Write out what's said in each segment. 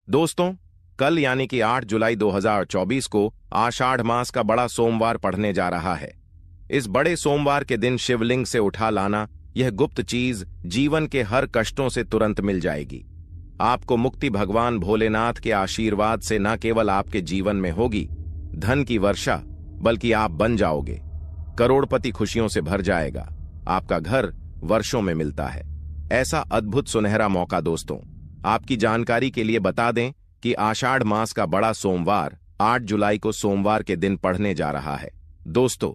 दोस्तों, कल यानी कि 8 जुलाई 2024 को आषाढ़ मास का बड़ा सोमवार पड़ने जा रहा है। इस बड़े सोमवार के दिन शिवलिंग से उठा लाना यह गुप्त चीज जीवन के हर कष्टों से तुरंत मिल जाएगी। आपको मुक्ति भगवान भोलेनाथ के आशीर्वाद से न केवल आपके जीवन में होगी धन की वर्षा, बल्कि आप बन जाओगे करोड़पति। खुशियों से भर जाएगा। आपका घर वर्षों में मिलता है। ऐसा अद्भुत सुनहरा मौका दोस्तों, आपकी जानकारी के लिए बता दें कि आषाढ़ मास का बड़ा सोमवार 8 जुलाई को सोमवार के दिन पड़ने जा रहा है। दोस्तों,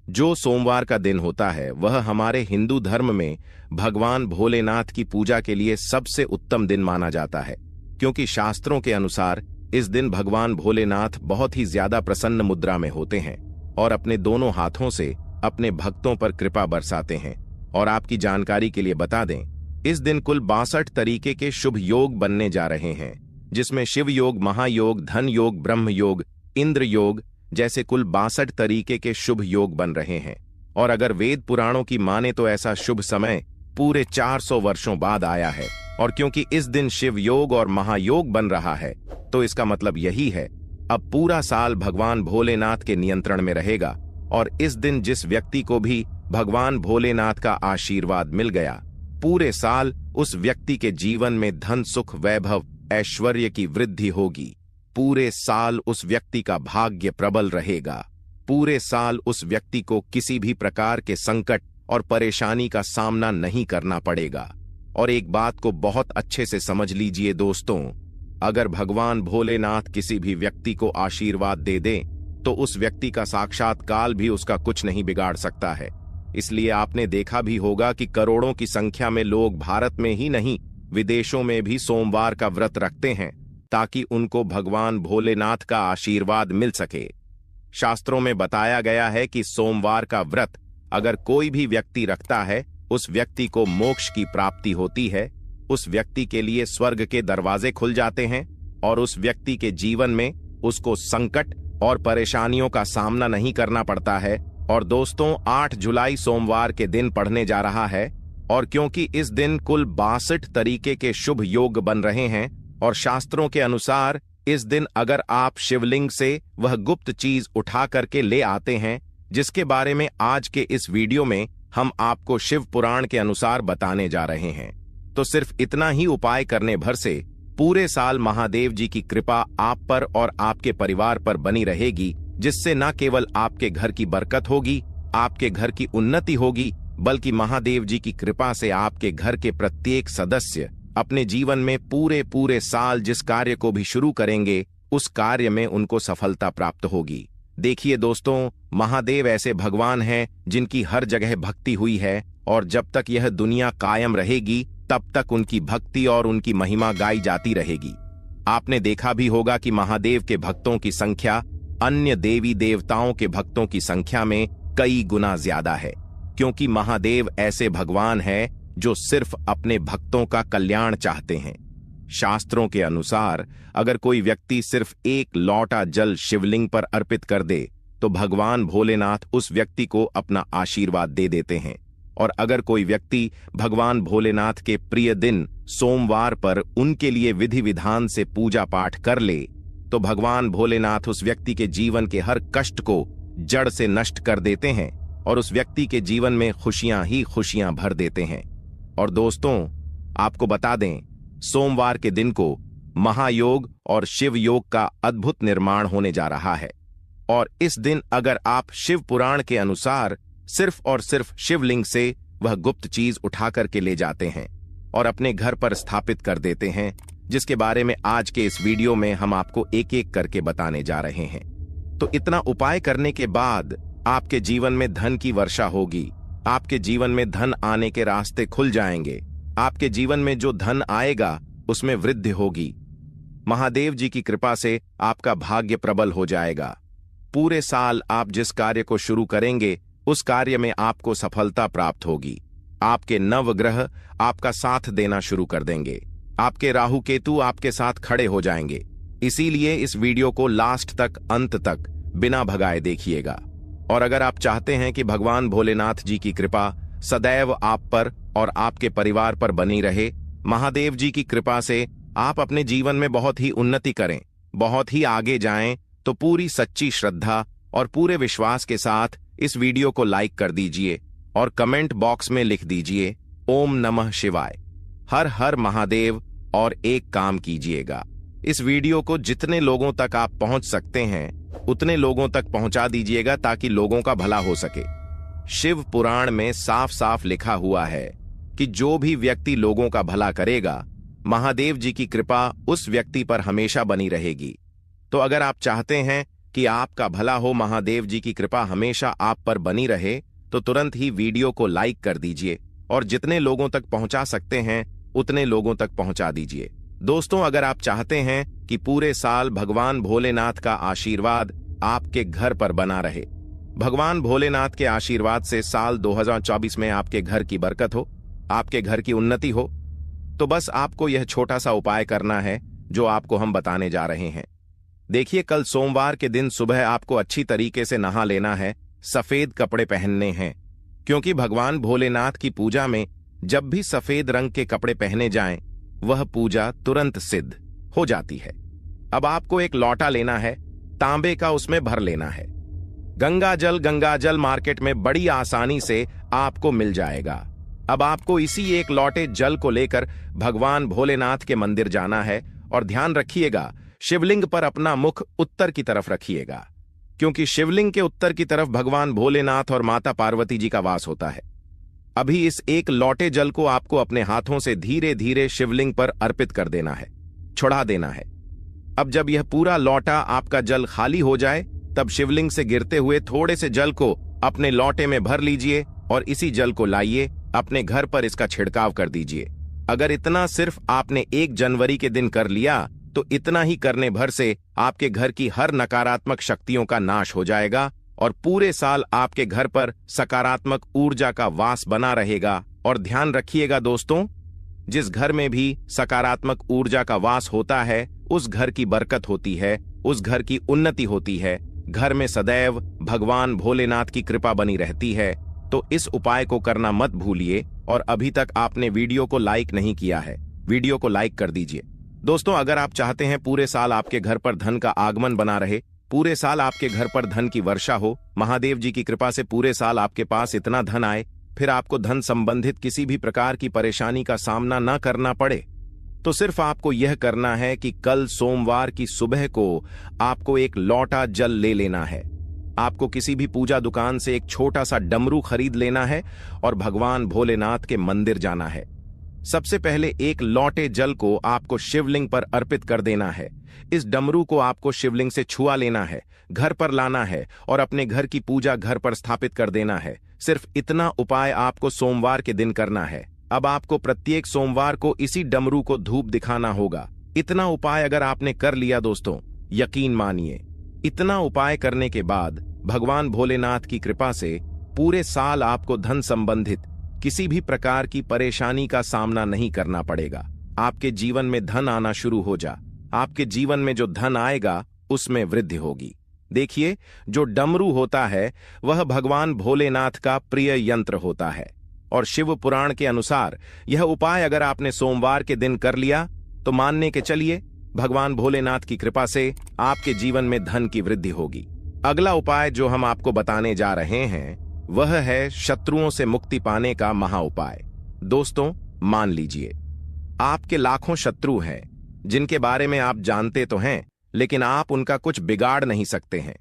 जो सोमवार का दिन होता है वह हमारे हिंदू धर्म में भगवान भोलेनाथ की पूजा के लिए सबसे उत्तम दिन माना जाता है, क्योंकि शास्त्रों के अनुसार इस दिन भगवान भोलेनाथ बहुत ही ज्यादा प्रसन्न मुद्रा में होते हैं और अपने दोनों हाथों से अपने भक्तों पर कृपा बरसाते हैं। और आपकी जानकारी के लिए बता दें, इस दिन कुल 62 तरीके के शुभ योग बनने जा रहे हैं, जिसमें शिव योग, महायोग, धन योग, ब्रह्म योग, इंद्र योग जैसे कुल 62 तरीके के शुभ योग बन रहे हैं। और अगर वेद पुराणों की माने तो ऐसा शुभ समय पूरे 400 वर्षों बाद आया है। और क्योंकि इस दिन शिव योग और महायोग बन रहा है, तो इसका मतलब यही है अब पूरा साल भगवान भोलेनाथ के नियंत्रण में रहेगा। और इस दिन जिस व्यक्ति को भी भगवान भोलेनाथ का आशीर्वाद मिल गया, पूरे साल उस व्यक्ति के जीवन में धन, सुख, वैभव, ऐश्वर्य की वृद्धि होगी। पूरे साल उस व्यक्ति का भाग्य प्रबल रहेगा। पूरे साल उस व्यक्ति को किसी भी प्रकार के संकट और परेशानी का सामना नहीं करना पड़ेगा। और एक बात को बहुत अच्छे से समझ लीजिए दोस्तों, अगर भगवान भोलेनाथ किसी भी व्यक्ति को आशीर्वाद दे दें तो उस व्यक्ति का साक्षात काल भी उसका कुछ नहीं बिगाड़ सकता है। इसलिए आपने देखा भी होगा कि करोड़ों की संख्या में लोग भारत में ही नहीं विदेशों में भी सोमवार का व्रत रखते हैं, ताकि उनको भगवान भोलेनाथ का आशीर्वाद मिल सके। शास्त्रों में बताया गया है कि सोमवार का व्रत अगर कोई भी व्यक्ति रखता है, उस व्यक्ति को मोक्ष की प्राप्ति होती है, उस व्यक्ति के लिए स्वर्ग के दरवाजे खुल जाते हैं और उस व्यक्ति के जीवन में उसको संकट और परेशानियों का सामना नहीं करना पड़ता है। और दोस्तों, 8 जुलाई सोमवार के दिन पड़ने जा रहा है। और क्योंकि इस दिन कुल 62 तरीके के शुभ योग बन रहे हैं और शास्त्रों के अनुसार इस दिन अगर आप शिवलिंग से वह गुप्त चीज उठा करके ले आते हैं, जिसके बारे में आज के इस वीडियो में हम आपको शिव पुराण के अनुसार बताने जा रहे हैं, तो सिर्फ इतना ही उपाय करने भर से पूरे साल महादेव जी की कृपा आप पर और आपके परिवार पर बनी रहेगी, जिससे न केवल आपके घर की बरकत होगी, आपके घर की उन्नति होगी, बल्कि महादेव जी की कृपा से आपके घर के प्रत्येक सदस्य अपने जीवन में पूरे साल जिस कार्य को भी शुरू करेंगे, उस कार्य में उनको सफलता प्राप्त होगी। देखिए दोस्तों, महादेव ऐसे भगवान हैं जिनकी हर जगह भक्ति हुई है और जब तक यह दुनिया कायम रहेगी तब तक उनकी भक्ति और उनकी महिमा गाई जाती रहेगी। आपने देखा भी होगा कि महादेव के भक्तों की संख्या अन्य देवी देवताओं के भक्तों की संख्या में कई गुना ज्यादा है, क्योंकि महादेव ऐसे भगवान हैं जो सिर्फ अपने भक्तों का कल्याण चाहते हैं। शास्त्रों के अनुसार अगर कोई व्यक्ति सिर्फ एक लौटा जल शिवलिंग पर अर्पित कर दे तो भगवान भोलेनाथ उस व्यक्ति को अपना आशीर्वाद दे देते हैं। और अगर कोई व्यक्ति भगवान भोलेनाथ के प्रिय दिन सोमवार पर उनके लिए विधि विधान से पूजा पाठ कर ले तो भगवान भोलेनाथ उस व्यक्ति के जीवन के हर कष्ट को जड़ से नष्ट कर देते हैं और उस व्यक्ति के जीवन में खुशियां ही खुशियां भर देते हैं। और दोस्तों, आपको बता दें, सोमवार के दिन को महायोग और शिव योग का अद्भुत निर्माण होने जा रहा है। और इस दिन अगर आप शिव पुराण के अनुसार सिर्फ और सिर्फ शिवलिंग से वह गुप्त चीज उठा करके ले जाते हैं और अपने घर पर स्थापित कर देते हैं, जिसके बारे में आज के इस वीडियो में हम आपको एक एक करके बताने जा रहे हैं। तो इतना उपाय करने के बाद आपके जीवन में धन की वर्षा होगी, आपके जीवन में धन आने के रास्ते खुल जाएंगे, आपके जीवन में जो धन आएगा उसमें वृद्धि होगी। महादेव जी की कृपा से आपका भाग्य प्रबल हो जाएगा। पूरे साल आप जिस कार्य को शुरू करेंगे उस कार्य में आपको सफलता प्राप्त होगी। आपके नवग्रह आपका साथ देना शुरू कर देंगे। आपके राहु केतु आपके साथ खड़े हो जाएंगे। इसीलिए इस वीडियो को लास्ट तक, अंत तक बिना भगाए देखिएगा। और अगर आप चाहते हैं कि भगवान भोलेनाथ जी की कृपा सदैव आप पर और आपके परिवार पर बनी रहे, महादेव जी की कृपा से आप अपने जीवन में बहुत ही उन्नति करें, बहुत ही आगे जाएं, तो पूरी सच्ची श्रद्धा और पूरे विश्वास के साथ इस वीडियो को लाइक कर दीजिए और कमेंट बॉक्स में लिख दीजिए ओम नमः शिवाय, हर हर महादेव, और एक काम कीजिएगा, इस वीडियो को जितने लोगों तक आप पहुंच सकते हैं उतने लोगों तक पहुंचा दीजिएगा ताकि लोगों का भला हो सके। शिव पुराण में साफ साफ लिखा हुआ है कि जो भी व्यक्ति लोगों का भला करेगा, महादेव जी की कृपा उस व्यक्ति पर हमेशा बनी रहेगी। तो अगर आप चाहते हैं कि आपका भला हो, महादेव जी की कृपा हमेशा आप पर बनी रहे, तो तुरंत ही वीडियो को लाइक कर दीजिए और जितने लोगों तक पहुंचा सकते हैं उतने लोगों तक पहुंचा दीजिए। दोस्तों, अगर आप चाहते हैं कि पूरे साल भगवान भोलेनाथ का आशीर्वाद आपके घर पर बना रहे, भगवान भोलेनाथ के आशीर्वाद से साल 2024 में आपके घर की बरकत हो, आपके घर की उन्नति हो, तो बस आपको यह छोटा सा उपाय करना है जो आपको हम बताने जा रहे हैं। देखिए, कल सोमवार के दिन सुबह आपको अच्छी तरीके से नहा लेना है, सफेद कपड़े पहनने हैं, क्योंकि भगवान भोलेनाथ की पूजा में जब भी सफेद रंग के कपड़े पहने जाएं, वह पूजा तुरंत सिद्ध हो जाती है। अब आपको एक लौटा लेना है, तांबे का, उसमें भर लेना है गंगा जल मार्केट में बड़ी आसानी से आपको मिल जाएगा। अब आपको इसी एक लौटे जल को लेकर भगवान भोलेनाथ के मंदिर जाना है और ध्यान रखिएगा, शिवलिंग पर अपना मुख उत्तर की तरफ रखिएगा, क्योंकि शिवलिंग के उत्तर की तरफ भगवान भोलेनाथ और माता पार्वती जी का वास होता है। अभी इस एक लौटे जल को आपको अपने हाथों से धीरे धीरे शिवलिंग पर अर्पित कर देना है, छुड़ा देना है। अब जब यह पूरा लौटा आपका जल खाली हो जाए, तब शिवलिंग से गिरते हुए थोड़े से जल को अपने लौटे में भर लीजिए और इसी जल को लाइए अपने घर पर इसका छिड़काव कर दीजिए। अगर इतना सिर्फ आपने 1 जनवरी के दिन कर लिया, तो इतना ही करने भर से आपके घर की हर नकारात्मक शक्तियों का नाश हो जाएगा और पूरे साल आपके घर पर सकारात्मक ऊर्जा का वास बना रहेगा। और ध्यान रखिएगा दोस्तों, जिस घर में भी सकारात्मक ऊर्जा का वास होता है, उस घर की बरकत होती है, उस घर की उन्नति होती है, घर में सदैव भगवान भोलेनाथ की कृपा बनी रहती है। तो इस उपाय को करना मत भूलिए। और अभी तक आपने वीडियो को लाइक नहीं किया है, वीडियो को लाइक कर दीजिए। दोस्तों, अगर आप चाहते हैं पूरे साल आपके घर पर धन का आगमन बना रहे, पूरे साल आपके घर पर धन की वर्षा हो, महादेव जी की कृपा से पूरे साल आपके पास इतना धन आए, फिर आपको धन संबंधित किसी भी प्रकार की परेशानी का सामना न करना पड़े, तो सिर्फ आपको यह करना है कि कल सोमवार की सुबह को आपको एक लौटा जल ले लेना है। आपको किसी भी पूजा दुकान से एक छोटा सा डमरू खरीद लेना है और भगवान भोलेनाथ के मंदिर जाना है। सबसे पहले एक लौटे जल को आपको शिवलिंग पर अर्पित कर देना है। इस डमरू को आपको शिवलिंग से छुआ लेना है, घर पर लाना है और अपने घर की पूजा घर पर स्थापित कर देना है। सिर्फ इतना उपाय आपको सोमवार के दिन करना है। अब आपको प्रत्येक सोमवार को इसी डमरू को धूप दिखाना होगा। इतना उपाय अगर आपने कर लिया दोस्तों, यकीन मानिए, इतना उपाय करने के बाद भगवान भोलेनाथ की कृपा से पूरे साल आपको धन संबंधित किसी भी प्रकार की परेशानी का सामना नहीं करना पड़ेगा। आपके जीवन में धन आना शुरू हो जा। आपके जीवन में जो धन आएगा उसमें वृद्धि होगी। देखिए, जो डमरू होता है वह भगवान भोलेनाथ का प्रिय यंत्र होता है और शिव पुराण के अनुसार यह उपाय अगर आपने सोमवार के दिन कर लिया, तो मानने के चलिए भगवान भोलेनाथ की कृपा से आपके जीवन में धन की वृद्धि होगी। अगला उपाय जो हम आपको बताने जा रहे हैं वह है शत्रुओं से मुक्ति पाने का महा उपाय। दोस्तों, मान लीजिए आपके लाखों शत्रु हैं जिनके बारे में आप जानते तो हैं, लेकिन आप उनका कुछ बिगाड़ नहीं सकते हैं।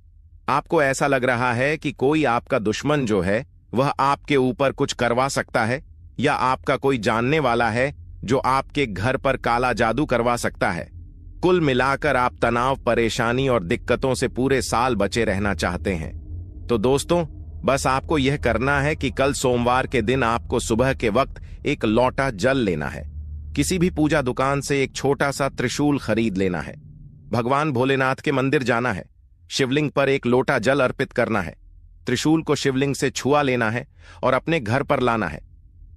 आपको ऐसा लग रहा है कि कोई आपका दुश्मन जो है वह आपके ऊपर कुछ करवा सकता है, या आपका कोई जानने वाला है जो आपके घर पर काला जादू करवा सकता है। कुल मिलाकर आप तनाव, परेशानी और दिक्कतों से पूरे साल बचे रहना चाहते हैं। तो दोस्तों, बस आपको यह करना है कि कल सोमवार के दिन आपको सुबह के वक्त एक लौटा जल लेना है। किसी भी पूजा दुकान से एक छोटा सा त्रिशूल खरीद लेना है। भगवान भोलेनाथ के मंदिर जाना है, शिवलिंग पर एक लोटा जल अर्पित करना है, त्रिशूल को शिवलिंग से छुआ लेना है और अपने घर पर लाना है,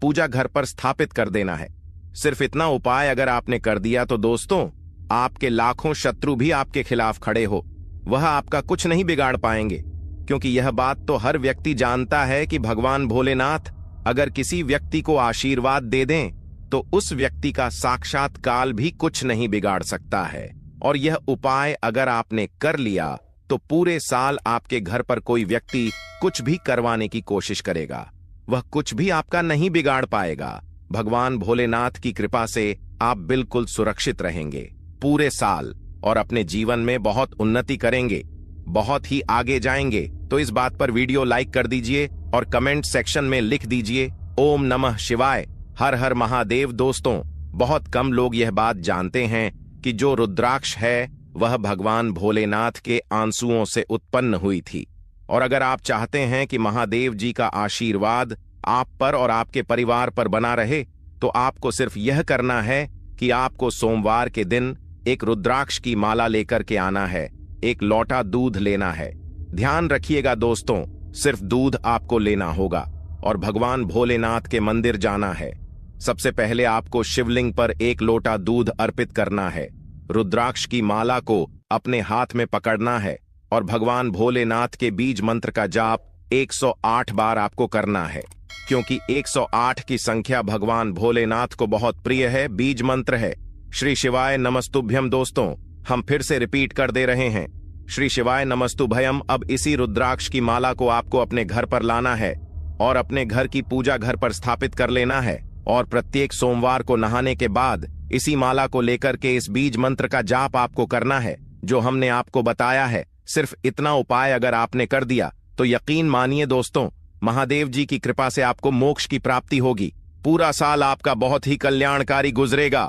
पूजा घर पर स्थापित कर देना है। सिर्फ इतना उपाय अगर आपने कर दिया तो दोस्तों, आपके लाखों शत्रु भी आपके खिलाफ खड़े हो, वह आपका कुछ नहीं बिगाड़ पाएंगे, क्योंकि यह बात तो हर व्यक्ति जानता है कि भगवान भोलेनाथ अगर किसी व्यक्ति को आशीर्वाद दे दें तो उस व्यक्ति का साक्षात काल भी कुछ नहीं बिगाड़ सकता है। और यह उपाय अगर आपने कर लिया तो पूरे साल आपके घर पर कोई व्यक्ति कुछ भी करवाने की कोशिश करेगा, वह कुछ भी आपका नहीं बिगाड़ पाएगा। भगवान भोलेनाथ की कृपा से आप बिल्कुल सुरक्षित रहेंगे पूरे साल और अपने जीवन में बहुत उन्नति करेंगे, बहुत ही आगे जाएंगे। तो इस बात पर वीडियो लाइक कर दीजिए और कमेंट सेक्शन में लिख दीजिए ओम नमः शिवाय, हर हर महादेव। दोस्तों, बहुत कम लोग यह बात जानते हैं कि जो रुद्राक्ष है वह भगवान भोलेनाथ के आंसुओं से उत्पन्न हुई थी। और अगर आप चाहते हैं कि महादेव जी का आशीर्वाद आप पर और आपके परिवार पर बना रहे तो आपको सिर्फ यह करना है कि आपको सोमवार के दिन एक रुद्राक्ष की माला लेकर के आना है, एक लोटा दूध लेना है। ध्यान रखिएगा दोस्तों, सिर्फ दूध आपको लेना होगा और भगवान भोलेनाथ के मंदिर जाना है। सबसे पहले आपको शिवलिंग पर एक लोटा दूध अर्पित करना है, रुद्राक्ष की माला को अपने हाथ में पकड़ना है और भगवान भोलेनाथ के बीज मंत्र का जाप 108 बार आपको करना है, क्योंकि 108 की संख्या भगवान भोलेनाथ को बहुत प्रिय है, बीज मंत्र है। श्री शिवाय नमस्तुभ्यम। दोस्तों, हम फिर से रिपीट कर दे रहे हैं, श्री शिवाय नमस्तुभयम। अब इसी रुद्राक्ष की माला को आपको अपने घर पर लाना है और अपने घर की पूजा घर पर स्थापित कर लेना है और प्रत्येक सोमवार को नहाने के बाद इसी माला को लेकर के इस बीज मंत्र का जाप आपको करना है जो हमने आपको बताया है। सिर्फ इतना उपाय अगर आपने कर दिया तो यकीन मानिए दोस्तों, महादेव जी की कृपा से आपको मोक्ष की प्राप्ति होगी। पूरा साल आपका बहुत ही कल्याणकारी गुजरेगा।